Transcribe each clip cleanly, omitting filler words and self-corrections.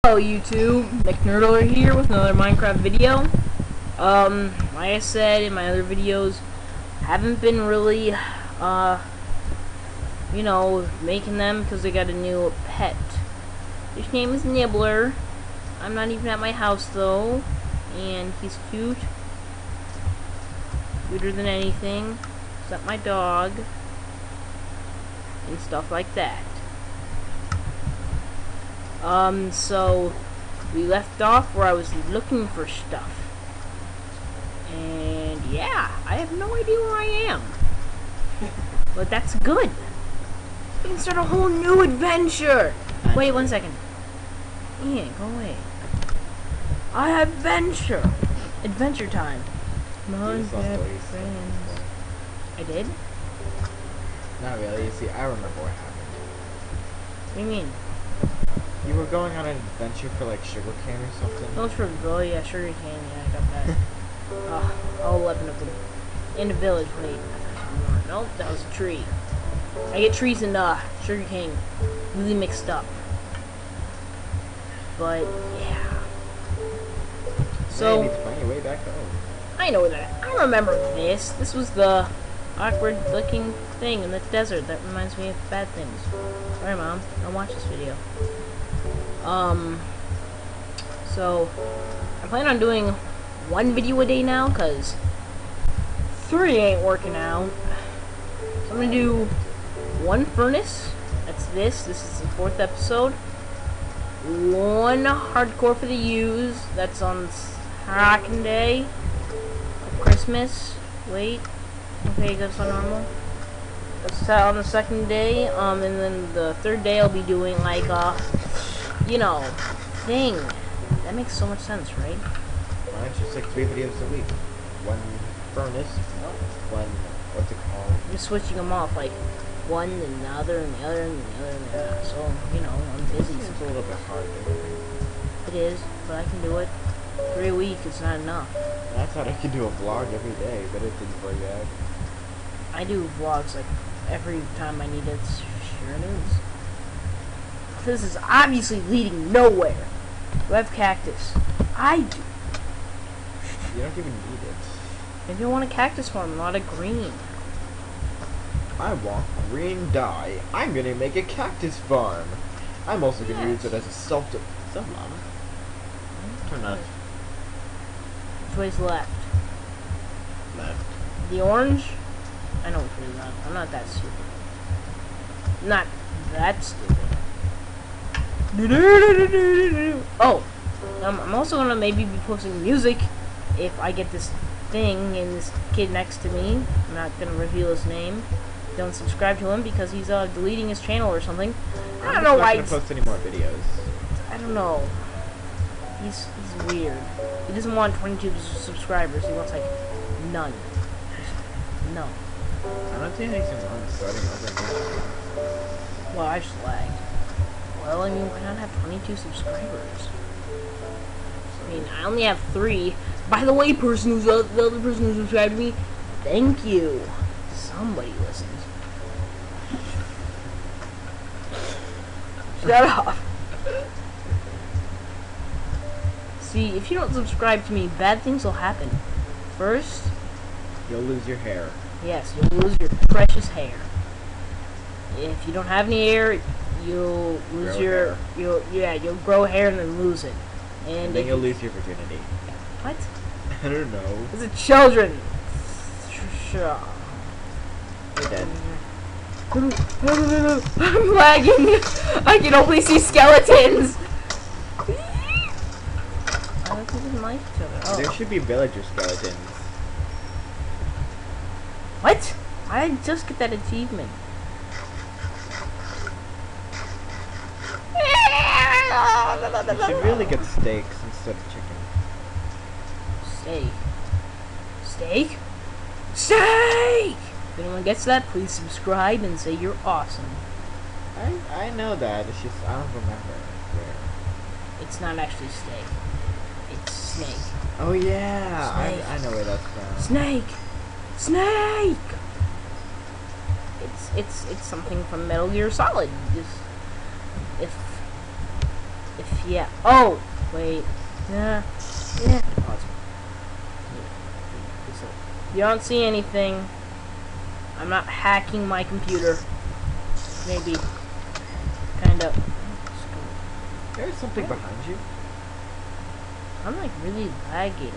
Hello YouTube, nerdin here with another Minecraft video. Like I said in my other videos, haven't been really, making them because they got a new pet. His name is Nibbler. I'm not even at my house though, and he's cute. Cuter than anything, except my dog, and stuff like that. So we left off where I was looking for stuff. And yeah, I have no idea where I am. But that's good. We can start a whole new adventure. Wait 1 second. Ian, go away. I have adventure time. My friends. I did? Not really. You see, I remember what happened. What do you mean? You were going on an adventure for like sugarcane or something? Those for yeah, sugar cane, yeah, I got that. All 11 of them. In the village, wait. Nope, that was a tree. I get trees and sugar cane really mixed up. But yeah. So you need to find your way back home. I know that. I remember this. This was the awkward looking thing in the desert that reminds me of bad things. Sorry, Mom. Don't watch this video. So I plan on doing 1 video a day now, cause 3 ain't working out. So I'm gonna do 1 furnace. That's this. This is the 4th episode. 1 hardcore for the use. That's on second day of Christmas. Wait. Okay, that's on normal. That's on the 2nd day. And then the 3rd day I'll be doing like thing. That makes so much sense, right? Why don't you just like 3 videos a week? 1 furnace, 1, what's it called? I'm just switching them off, like 1 and the other and the other and the other and the other. So, I'm busy. It's a little bit hard to do. It is, but I can do it. 3 a week is not enough. I thought I could do a vlog every day, but it didn't work out. I do vlogs like every time I need to share news. This is obviously leading nowhere. Do I have cactus? I do. You don't even need it. Maybe I want a cactus farm, not a green. I want green dye. I'm gonna make a cactus farm. I'm also gonna use it as a Mom. Turn on. Which way's left? Left. The orange? I know which way's left. I'm not that stupid. Not that stupid. Oh, I'm also gonna maybe be posting music if I get this thing and this kid next to me. I'm not gonna reveal his name. Don't subscribe to him because he's deleting his channel or something. I don't know why. He's not gonna post any more videos. I don't know. He's weird. He doesn't want 22 subscribers. He wants like none. No. I don't think anything wrong with starting over. Well, I just lagged. Well, I mean, why not have 22 subscribers? I mean, I only have 3. By the way, the other person who subscribed to me, thank you. Somebody listens. Shut up. See, if you don't subscribe to me, bad things will happen. First, you'll lose your hair. Yes, you'll lose your precious hair. If you don't have any hair, you'll lose you'll grow hair and then lose it. And then you'll lose your virginity. What? I don't know. It's a children. Sure. You're dead. I'm lagging. I can only see skeletons. I don't even like each other. Oh. There should be villager skeletons. What? I didn't just get that achievement. You should really get steaks instead of chicken. Steak? Steak? Steak! If anyone gets that, please subscribe and say you're awesome. I know that. It's just I don't remember where. It's not actually steak. It's snake. Oh yeah, Snake. I know where that's from. Snake! Snake! It's something from Metal Gear Solid. Just if Yeah. Oh, wait. Yeah. Yeah. Pause. You don't see anything. I'm not hacking my computer. Maybe. Kind of. There's something behind you. I'm like really lagging.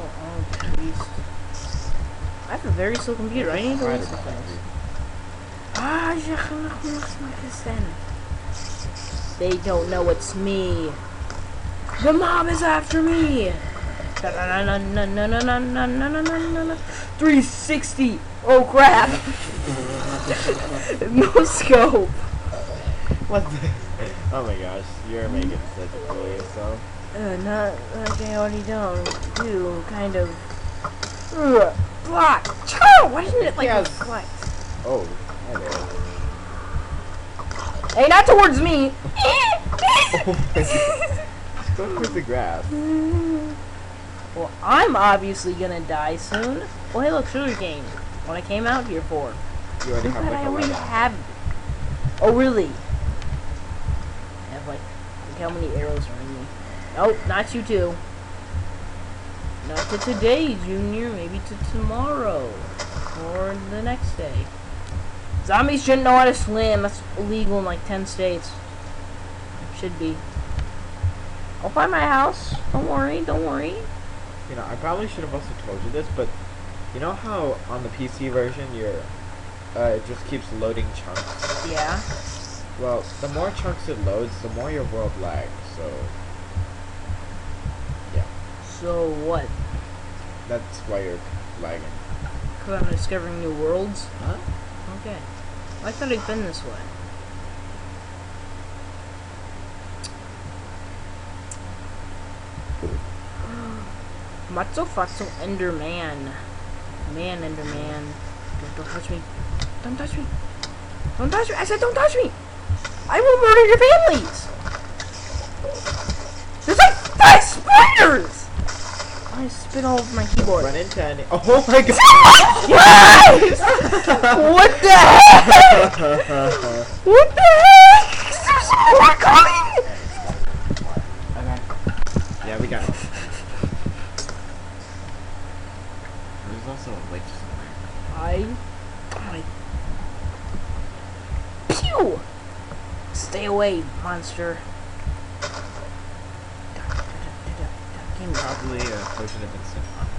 Oh, jeez. I have a very slow computer. I need to listen to things. They don't know it's me. The mob is after me. 360. Oh crap. No scope. What the? Oh my gosh, you're making such a fool of yourself. Not like I already don't do, kind of. Block! Why didn't it like reflect? Oh, hello. Hey, not towards me! Go towards the grass. Well, I'm obviously gonna die soon. Oh, hey, look, sugar cane. What I came out here for. You already have like I a already weapon. have. Oh, really? I have like, look how many arrows are in me. Nope, not you two. Not to today, Junior. Maybe to tomorrow. Or the next day. Zombies shouldn't know how to swim. That's illegal in like 10 states. Should be. I'll find my house. Don't worry, don't worry. You know, I probably should have also told you this, but you know how on the PC version it just keeps loading chunks? Yeah. Well, the more chunks it loads, the more your world lags, so yeah. So what? That's why you're lagging. Because I'm discovering new worlds? Huh? Okay. I thought it'd been this way. Matzo Fatso Enderman. Man, Enderman. Don't touch me. Don't touch me. Don't touch me. I said don't touch me. I will murder your families. There's like 5 spiders. I spit all over my keyboard. Run into any. Oh my god! Yes! What the heck? What the heck? There's some more coming! Okay. Yeah, we got it. There's also a witch somewhere. Pew! Stay away, monster. Probably a potion of instant armor.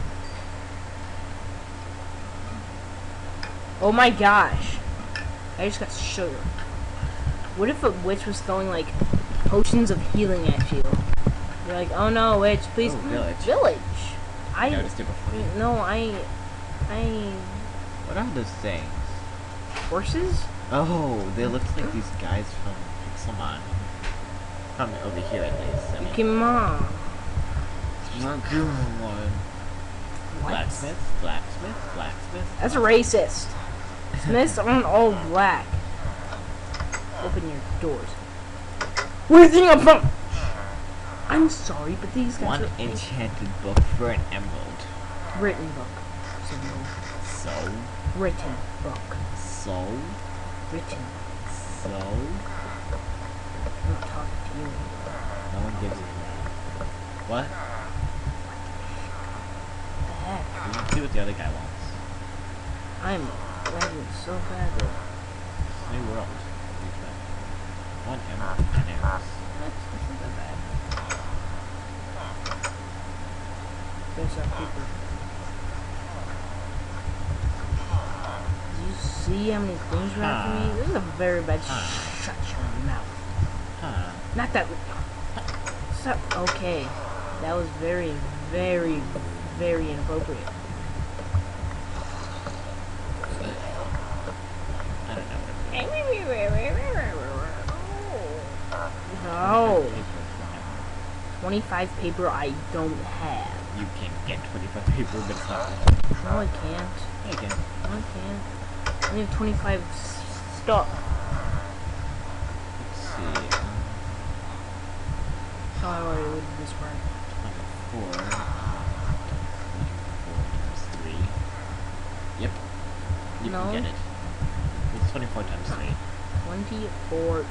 Oh my gosh. I just got sugar. What if a witch was throwing like potions of healing at you? You're like, oh no, witch, please. Oh, village. Village. I noticed it before you. No, What are those things? horses? Oh, they look like these guys from Pixelmon. From over here at least. I mean, Come on. one. What? Blacksmith. That's racist. Smiths aren't all black. Open your doors. Where do you think I'm from? I'm sorry, but these guys One are enchanted book for an emerald. written book. So? Written book. So? Written. So? I'm not talking to you. No one gives a What? What the heck? We can see what the other guy wants. I'm lagging so badly. New world. One emerald and arrows. That's not that bad. There's our people. Do you see how many things are after me? This is a very bad shut your mouth. Huh. Not that. Stop. Okay. That was very, very, very inappropriate. I don't know what No. 25 paper I don't have. You can get 25 paper, but it's not. No, I can't. Yeah, again. No, I can't. I only have 25 stuff. Let's see. So I already would this work. 24. 24 times 3. Yep. You No. can get it. It's 24 times 3. 24